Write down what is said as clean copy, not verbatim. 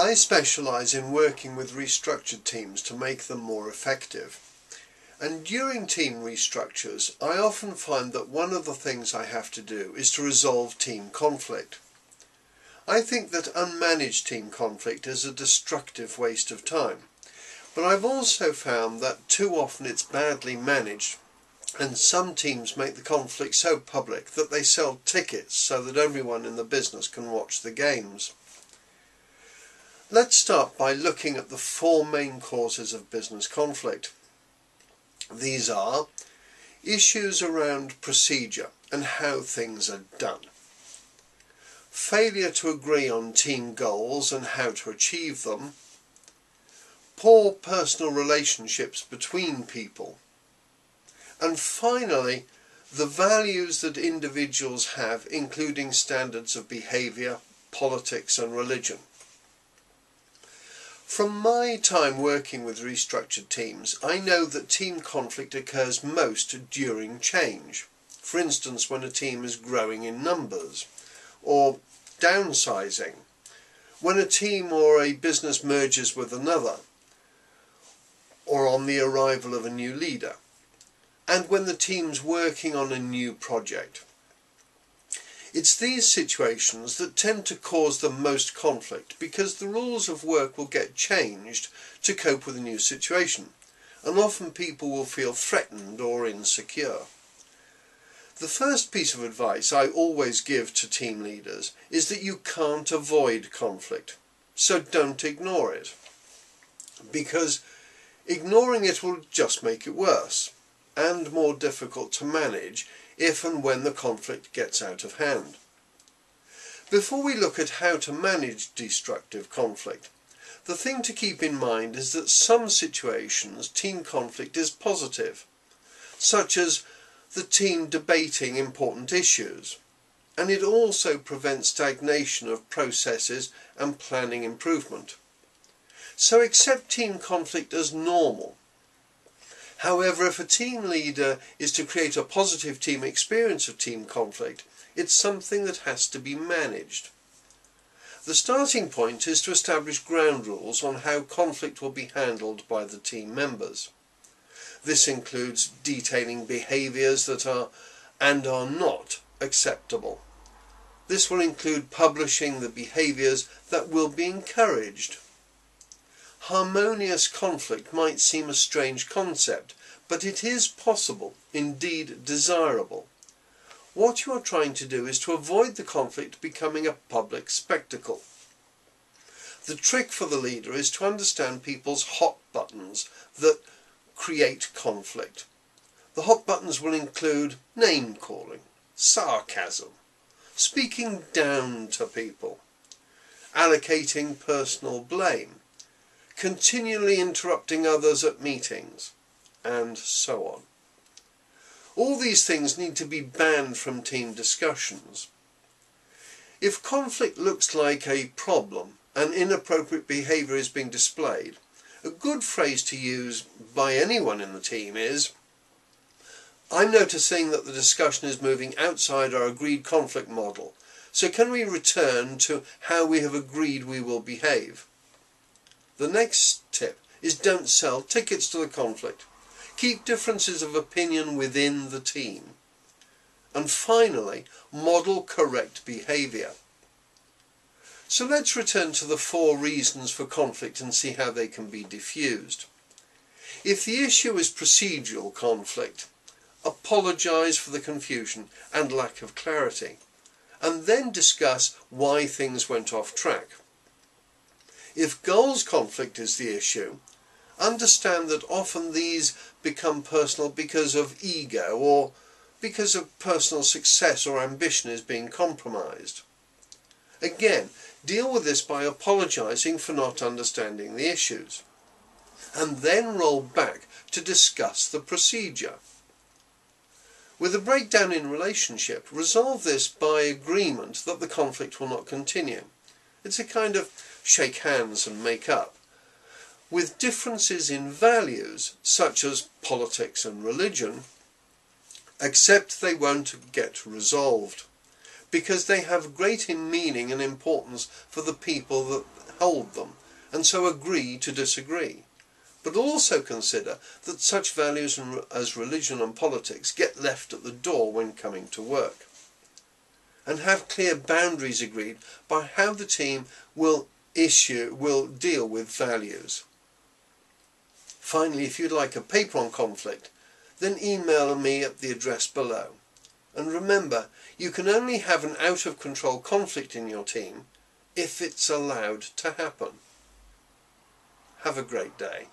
I specialise in working with restructured teams to make them more effective. And during team restructures, I often find that one of the things I have to do is to resolve team conflict. I think that unmanaged team conflict is a destructive waste of time. But I've also found that too often it's badly managed, and some teams make the conflict so public that they sell tickets so that everyone in the business can watch the games. Let's start by looking at the four main causes of business conflict. These are issues around procedure and how things are done, failure to agree on team goals and how to achieve them, poor personal relationships between people, and finally, the values that individuals have, including standards of behaviour, politics and religion. From my time working with restructured teams, I know that team conflict occurs most during change. For instance, when a team is growing in numbers, or downsizing, when a team or a business merges with another, or on the arrival of a new leader, and when the team's working on a new project. It's these situations that tend to cause the most conflict because the rules of work will get changed to cope with a new situation, and often people will feel threatened or insecure. The first piece of advice I always give to team leaders is that you can't avoid conflict, so don't ignore it, because ignoring it will just make it worse and more difficult to manage if and when the conflict gets out of hand. Before we look at how to manage destructive conflict, the thing to keep in mind is that some situations team conflict is positive, such as the team debating important issues, and it also prevents stagnation of processes and planning improvement. So accept team conflict as normal. However, if a team leader is to create a positive team experience of team conflict, it's something that has to be managed. The starting point is to establish ground rules on how conflict will be handled by the team members. This includes detailing behaviours that are and are not acceptable. This will include publishing the behaviours that will be encouraged. Harmonious conflict might seem a strange concept, but it is possible, indeed desirable. What you are trying to do is to avoid the conflict becoming a public spectacle. The trick for the leader is to understand people's hot buttons that create conflict. The hot buttons will include name calling, sarcasm, speaking down to people, allocating personal blame, continually interrupting others at meetings, and so on. All these things need to be banned from team discussions. If conflict looks like a problem and inappropriate behaviour is being displayed, a good phrase to use by anyone in the team is, "I'm noticing that the discussion is moving outside our agreed conflict model, so can we return to how we have agreed we will behave?" The next tip is don't sell tickets to the conflict. Keep differences of opinion within the team. And finally, model correct behaviour. So let's return to the four reasons for conflict and see how they can be diffused. If the issue is procedural conflict, apologise for the confusion and lack of clarity, and then discuss why things went off track. If goals conflict is the issue, understand that often these become personal because of ego or because of personal success or ambition is being compromised. Again, deal with this by apologising for not understanding the issues, and then roll back to discuss the procedure. With a breakdown in relationship, resolve this by agreement that the conflict will not continue. It's a kind of shake hands and make up. With differences in values, such as politics and religion, accept they won't get resolved, because they have great meaning and importance for the people that hold them, and so agree to disagree. But also consider that such values as religion and politics get left at the door when coming to work. And have clear boundaries agreed by how the team will deal with values. Finally, if you'd like a paper on conflict, then email me at the address below. And remember, you can only have an out-of-control conflict in your team if it's allowed to happen. Have a great day.